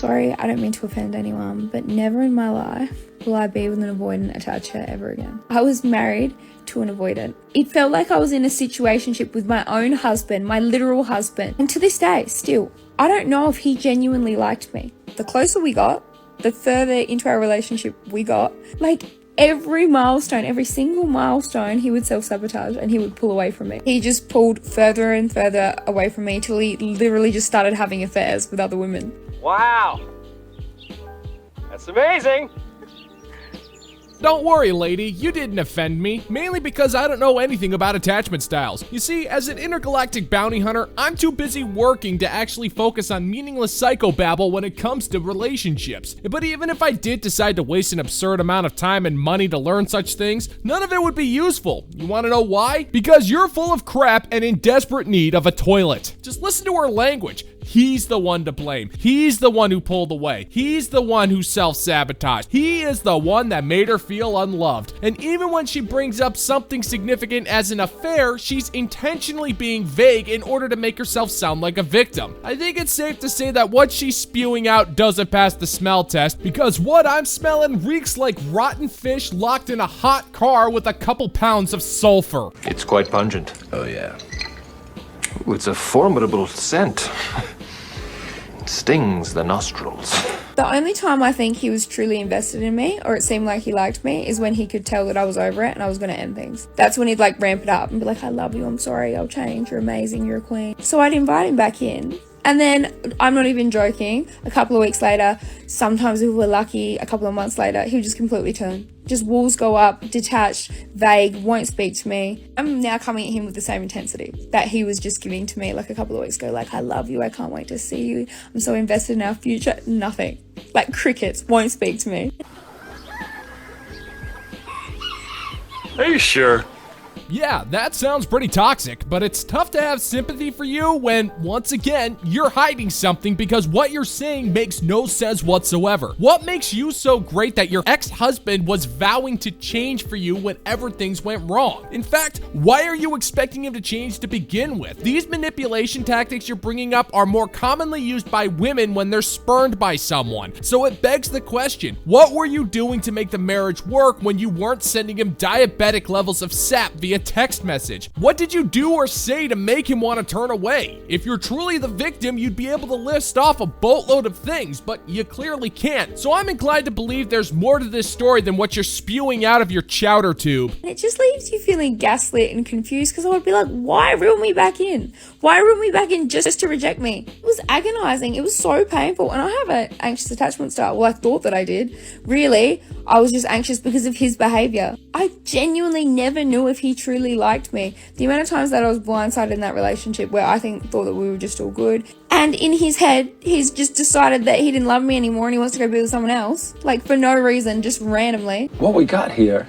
sorry, I don't mean to offend anyone, but never in my life will I be with an avoidant attacher ever again. I was married to an avoidant. It felt like I was in a situationship with my own husband, my literal husband. And to this day, still, I don't know if he genuinely liked me. The closer we got, the further into our relationship we got, like every milestone, every single milestone, he would self-sabotage and he would pull away from me. He just pulled further and further away from me till he literally just started having affairs with other women. Wow. That's amazing. Don't worry, lady, you didn't offend me, mainly because I don't know anything about attachment styles. You see, as an intergalactic bounty hunter, I'm too busy working to actually focus on meaningless psychobabble when it comes to relationships. But even if I did decide to waste an absurd amount of time and money to learn such things, none of it would be useful. You wanna know why? Because you're full of crap and in desperate need of a toilet. Just listen to her language. He's the one to blame. He's the one who pulled away. He's the one who self-sabotaged. He is the one that made her feel unloved. And even when she brings up something significant as an affair, she's intentionally being vague in order to make herself sound like a victim. I think it's safe to say that what she's spewing out doesn't pass the smell test, because what I'm smelling reeks like rotten fish locked in a hot car with a couple pounds of sulfur. It's quite pungent. Oh, yeah. Ooh, it's a formidable scent. It stings the nostrils. The only time I think he was truly invested in me, or it seemed like he liked me, is when he could tell that I was over it and I was going to end things. That's when he'd like ramp it up and be like, I love you, I'm sorry, I'll change, you're amazing, you're a queen. So I'd invite him back in. And then, I'm not even joking, a couple of weeks later, sometimes if we were lucky, a couple of months later, he would just completely turn. Just walls go up, detached, vague, won't speak to me. I'm now coming at him with the same intensity that he was just giving to me like a couple of weeks ago. Like, I love you, I can't wait to see you, I'm so invested in our future. Nothing. Like crickets, won't speak to me. Are you sure? Yeah, that sounds pretty toxic, but it's tough to have sympathy for you when, once again, you're hiding something because what you're saying makes no sense whatsoever. What makes you so great that your ex-husband was vowing to change for you whenever things went wrong? In fact, why are you expecting him to change to begin with? These manipulation tactics you're bringing up are more commonly used by women when they're spurned by someone. So it begs the question, what were you doing to make the marriage work when you weren't sending him diabetic levels of sap via text message? What did you do or say to make him want to turn away? If you're truly the victim, you'd be able to list off a boatload of things, but you clearly can't. So I'm inclined to believe there's more to this story than what you're spewing out of your chowder tube. And it just leaves you feeling gaslit and confused, because I would be like, why reel me back in? Why reel me back in just to reject me? It was agonizing. It was so painful. And I have an anxious attachment style. Well, I thought that I did. Really, I was just anxious because of his behavior. I genuinely never knew if he truly liked me. The amount of times that I was blindsided in that relationship where I thought that we were just all good. And in his head, he's just decided that he didn't love me anymore and he wants to go be with someone else. Like, for no reason, just randomly. What we got here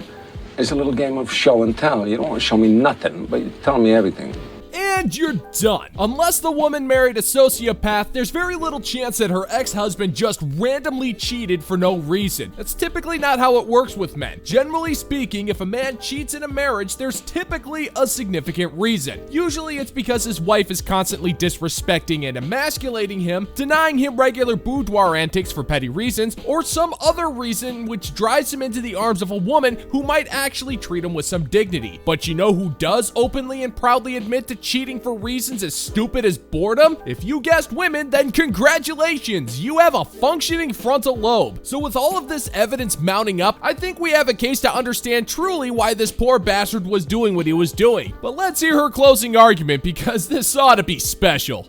is a little game of show and tell. You don't want to show me nothing, but you're telling me everything. And you're done. Unless the woman married a sociopath, there's very little chance that her ex-husband just randomly cheated for no reason. That's typically not how it works with men. Generally speaking, if a man cheats in a marriage, there's typically a significant reason. Usually it's because his wife is constantly disrespecting and emasculating him, denying him regular boudoir antics for petty reasons, or some other reason which drives him into the arms of a woman who might actually treat him with some dignity. But you know who does openly and proudly admit to cheating for reasons as stupid as boredom? If you guessed women, then congratulations, you have a functioning frontal lobe. So with all of this evidence mounting up, I think we have a case to understand truly why this poor bastard was doing what he was doing. But let's hear her closing argument, because this ought to be special.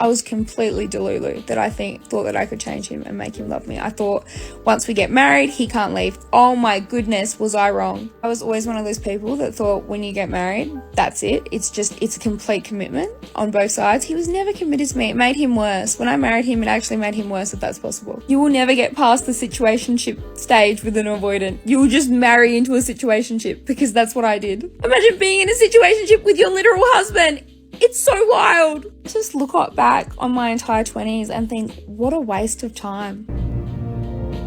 I was completely delulu that I thought that I could change him and make him love me. I thought once we get married, he can't leave. Oh my goodness, was I wrong? I was always one of those people that thought when you get married, that's it. It's a complete commitment on both sides. He was never committed to me. It made him worse. When I married him, it actually made him worse, if that's possible. You will never get past the situationship stage with an avoidant. You will just marry into a situationship, because that's what I did. Imagine being in a situationship with your literal husband. It's so wild. Just look back on my entire 20s and think, what a waste of time.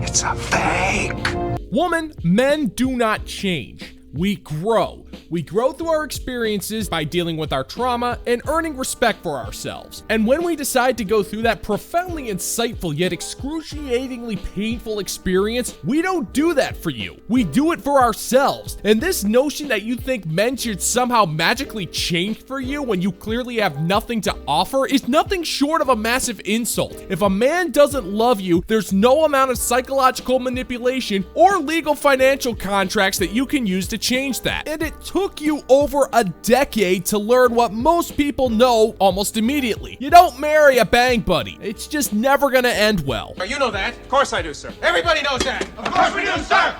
It's a fake. Woman, men do not change. We grow. We grow through our experiences by dealing with our trauma and earning respect for ourselves. And when we decide to go through that profoundly insightful yet excruciatingly painful experience, we don't do that for you. We do it for ourselves. And this notion that you think men should somehow magically change for you when you clearly have nothing to offer is nothing short of a massive insult. If a man doesn't love you, there's no amount of psychological manipulation or legal financial contracts that you can use to change that. And it took you over a decade to learn what most people know almost immediately. You don't marry a bang buddy. It's just never gonna end well. You know that. Of course I do, sir. Everybody knows that. Of course we do, sir.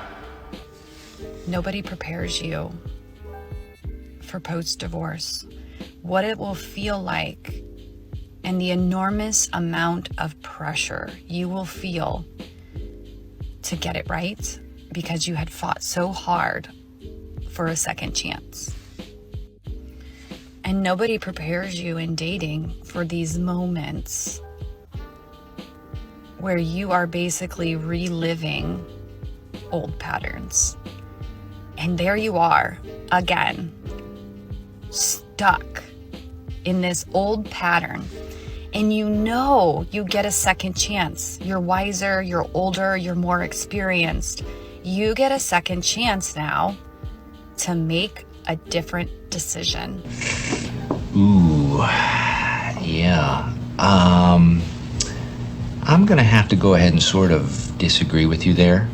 Nobody prepares you for post-divorce, what it will feel like, and the enormous amount of pressure you will feel to get it right because you had fought so hard for a second chance. And nobody prepares you in dating for these moments where you are basically reliving old patterns. And there you are, again, stuck in this old pattern. And you know you get a second chance. You're wiser, you're older, you're more experienced. You get a second chance now to make a different decision. Ooh, yeah. I'm gonna have to go ahead and sort of disagree with you there.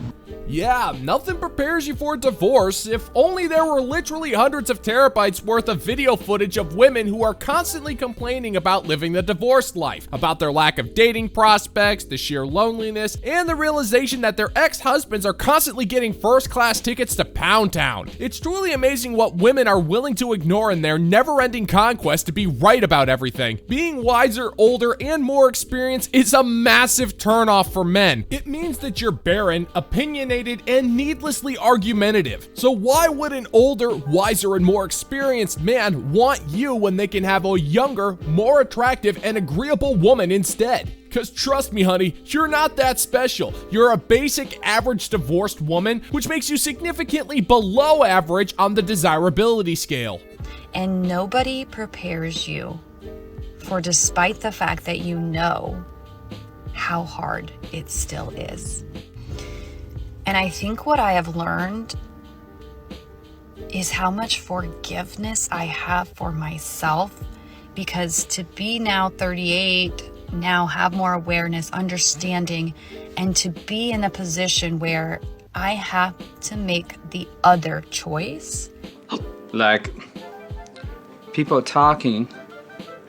Yeah, nothing prepares you for divorce. If only there were literally hundreds of terabytes worth of video footage of women who are constantly complaining about living the divorced life, about their lack of dating prospects, the sheer loneliness, and the realization that their ex-husbands are constantly getting first-class tickets to Pound Town. It's truly amazing what women are willing to ignore in their never-ending conquest to be right about everything. Being wiser, older, and more experienced is a massive turnoff for men. It means that you're barren, opinionated, and needlessly argumentative. So why would an older, wiser, and more experienced man want you when they can have a younger, more attractive, and agreeable woman instead? Because trust me, honey, you're not that special. You're a basic, average divorced woman, which makes you significantly below average on the desirability scale. And nobody prepares you for, despite the fact that you know how hard it still is. And I think what I have learned is how much forgiveness I have for myself, because to be now 38, now have more awareness, understanding, and to be in a position where I have to make the other choice. Like, people talking,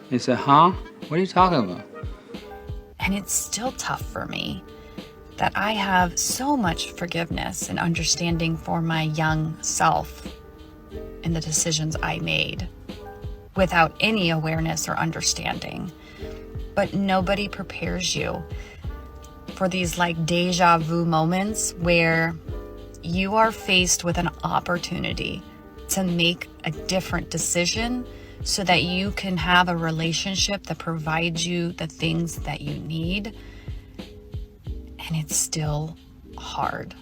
they say, huh? What are you talking about? And it's still tough for me that I have so much forgiveness and understanding for my young self and the decisions I made without any awareness or understanding. But nobody prepares you for these like deja vu moments where you are faced with an opportunity to make a different decision so that you can have a relationship that provides you the things that you need. And it's still hard.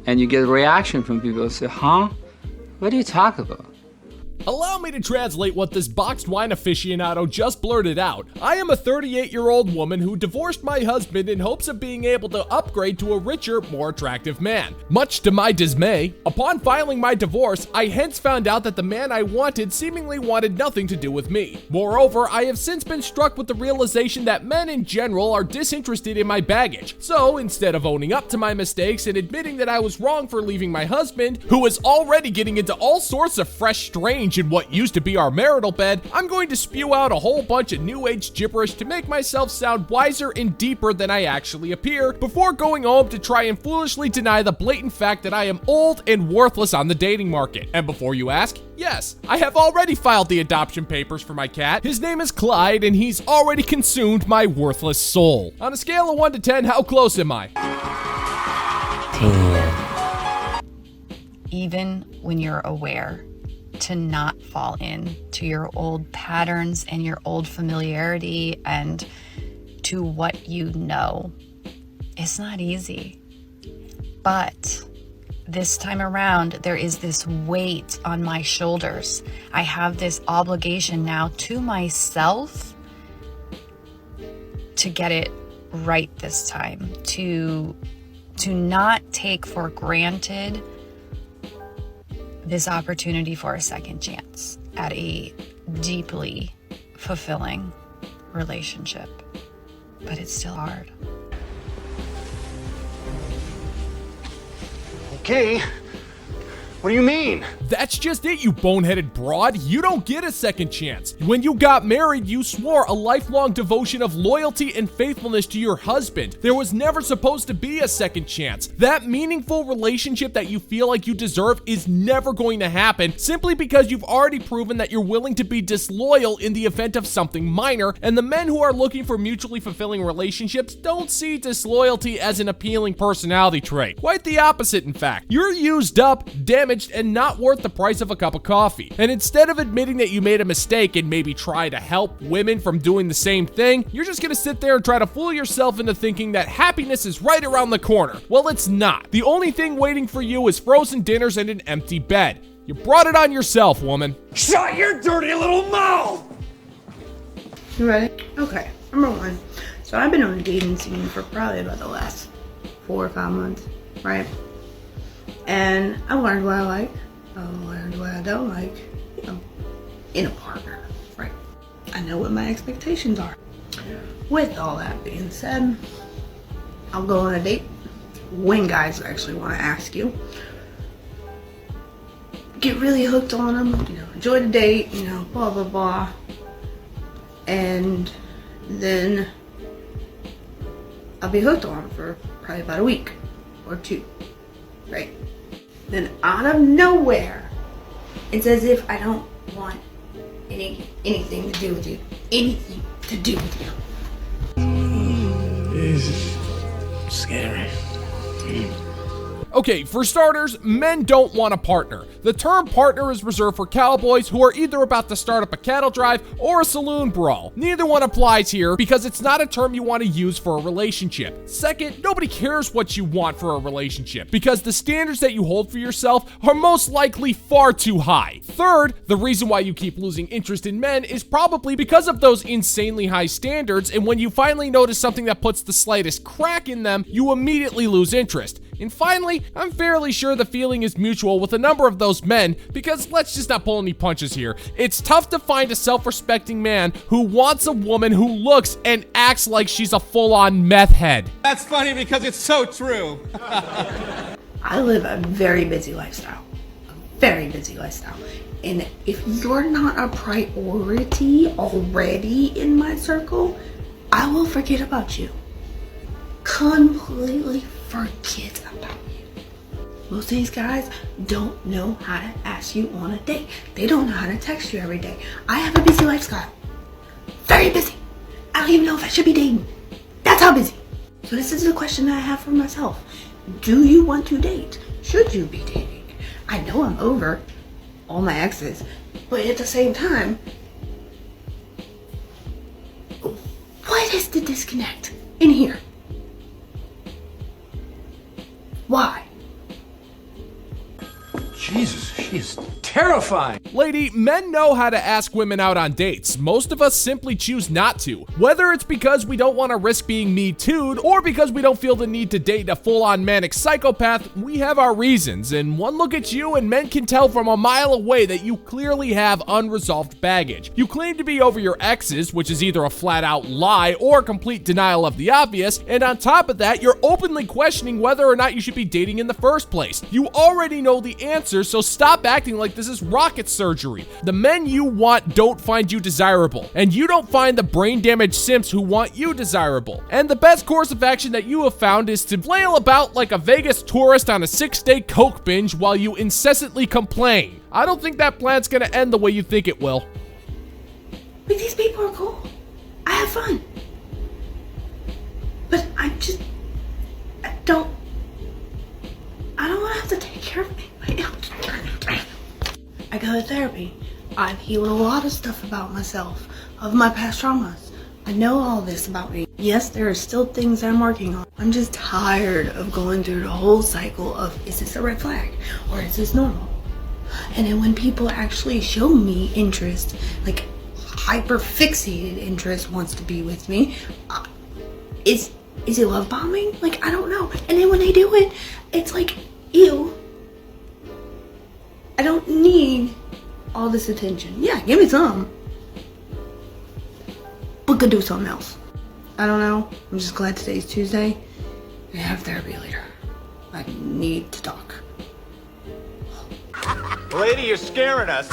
And you get a reaction from people who say, huh? What do you talk about? Allow me to translate what this boxed wine aficionado just blurted out. I am a 38-year-old woman who divorced my husband in hopes of being able to upgrade to a richer, more attractive man. Much to my dismay, upon filing my divorce, I hence found out that the man I wanted seemingly wanted nothing to do with me. Moreover, I have since been struck with the realization that men in general are disinterested in my baggage. So, instead of owning up to my mistakes and admitting that I was wrong for leaving my husband, who was already getting into all sorts of fresh strange in what used to be our marital bed, I'm going to spew out a whole bunch of new age gibberish to make myself sound wiser and deeper than I actually appear before going home to try and foolishly deny the blatant fact that I am old and worthless on the dating market. And before you ask, yes, I have already filed the adoption papers for my cat. His name is Clyde, and he's already consumed my worthless soul. On a scale of 1 to 10, how close am I? 10. Even when you're aware, to not fall into your old patterns and your old familiarity and to what you know. It's not easy, but this time around, there is this weight on my shoulders. I have this obligation now to myself to get it right this time, to not take for granted this opportunity for a second chance at a deeply fulfilling relationship. But it's still hard. Okay. What do you mean? That's just it, you boneheaded broad. You don't get a second chance. When you got married, you swore a lifelong devotion of loyalty and faithfulness to your husband. There was never supposed to be a second chance. That meaningful relationship that you feel like you deserve is never going to happen simply because you've already proven that you're willing to be disloyal in the event of something minor, and the men who are looking for mutually fulfilling relationships don't see disloyalty as an appealing personality trait. Quite the opposite, in fact. You're used up, damaged, and not worth the price of a cup of coffee. And instead of admitting that you made a mistake and maybe try to help women from doing the same thing, you're just gonna sit there and try to fool yourself into thinking that happiness is right around the corner. Well, it's not. The only thing waiting for you is frozen dinners and an empty bed. You brought it on yourself, woman. Shut your dirty little mouth! You ready? Okay. Number one. So I've been on a dating scene for probably about the last 4 or 5 months, right? And I learned what I like. I learned what I don't like, in a partner, right? I know what my expectations are. With all that being said, I'll go on a date when guys actually want to ask you. Get really hooked on them, enjoy the date, blah, blah, blah. And then I'll be hooked on them for probably about a week or 2, right? Then out of nowhere, it's as if I don't want anything to do with you. Anything to do with you. This is scary. Okay, for starters, men don't want a partner. The term partner is reserved for cowboys who are either about to start up a cattle drive or a saloon brawl. Neither one applies here because it's not a term you want to use for a relationship. Second, nobody cares what you want for a relationship because the standards that you hold for yourself are most likely far too high. Third, the reason why you keep losing interest in men is probably because of those insanely high standards, and when you finally notice something that puts the slightest crack in them, you immediately lose interest. And finally, I'm fairly sure the feeling is mutual with a number of those men because let's just not pull any punches here. It's tough to find a self-respecting man who wants a woman who looks and acts like she's a full-on meth head. That's funny because it's so true. I live a very busy lifestyle. A very busy lifestyle. And if you're not a priority already in my circle, I will forget about you. Completely forget about you. Most of these guys don't know how to ask you on a date. They don't know how to text you every day. I have a busy lifestyle. Very busy. I don't even know if I should be dating. That's how busy. So this is the question that I have for myself. Do you want to date? Should you be dating? I know I'm over all my exes, but at the same time, what is the disconnect in here? Why? Jesus, she is terrifying. Lady, men know how to ask women out on dates. Most of us simply choose not to. Whether it's because we don't want to risk being Me Too'd or because we don't feel the need to date a full-on manic psychopath, we have our reasons. And one look at you and men can tell from a mile away that you clearly have unresolved baggage. You claim to be over your exes, which is either a flat-out lie or complete denial of the obvious. And on top of that, you're openly questioning whether or not you should be dating in the first place. You already know the answer, so stop acting like this is rocket surgery. The men you want don't find you desirable, and you don't find the brain-damaged simps who want you desirable. And the best course of action that you have found is to flail about like a Vegas tourist on a 6-day coke binge while you incessantly complain. I don't think that plan's gonna end the way you think it will. But these people are cool. I have fun. But I don't want to have to take care of anybody else. I go to therapy. I've healed a lot of stuff about myself, of my past traumas. I know all this about me. Yes, there are still things I'm working on. I'm just tired of going through the whole cycle of, is this a red flag or is this normal? And then when people actually show me interest, like hyper fixated interest, wants to be with me, is it love bombing? Like, I don't know. And then when they do it, it's like, ew. I don't need all this attention. Yeah, give me some. But go do something else. I don't know. I'm just glad today's Tuesday and I have therapy later. I need to talk. Lady, you're scaring us.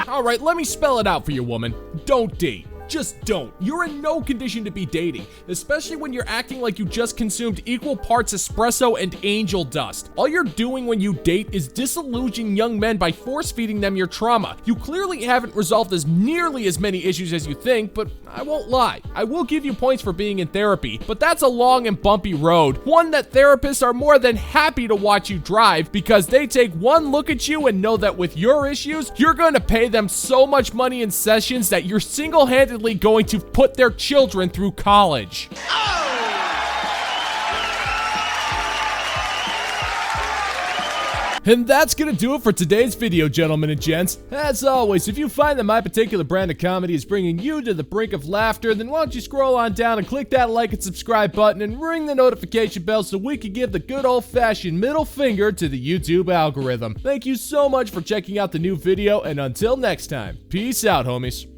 Alright, let me spell it out for you, woman. Don't date. Just don't. You're in no condition to be dating, especially when you're acting like you just consumed equal parts espresso and angel dust. All you're doing when you date is disillusioning young men by force-feeding them your trauma. You clearly haven't resolved as nearly as many issues as you think, but I won't lie. I will give you points for being in therapy, but that's a long and bumpy road, one that therapists are more than happy to watch you drive because they take one look at you and know that with your issues, you're going to pay them so much money in sessions that you're single-handedly going to put their children through college. And that's gonna do it for today's video, gentlemen and gents. As always, if you find that my particular brand of comedy is bringing you to the brink of laughter, then why don't you scroll on down and click that like and subscribe button and ring the notification bell so we can give the good old-fashioned middle finger to the YouTube algorithm. Thank you so much for checking out the new video, and until next time, peace out, homies.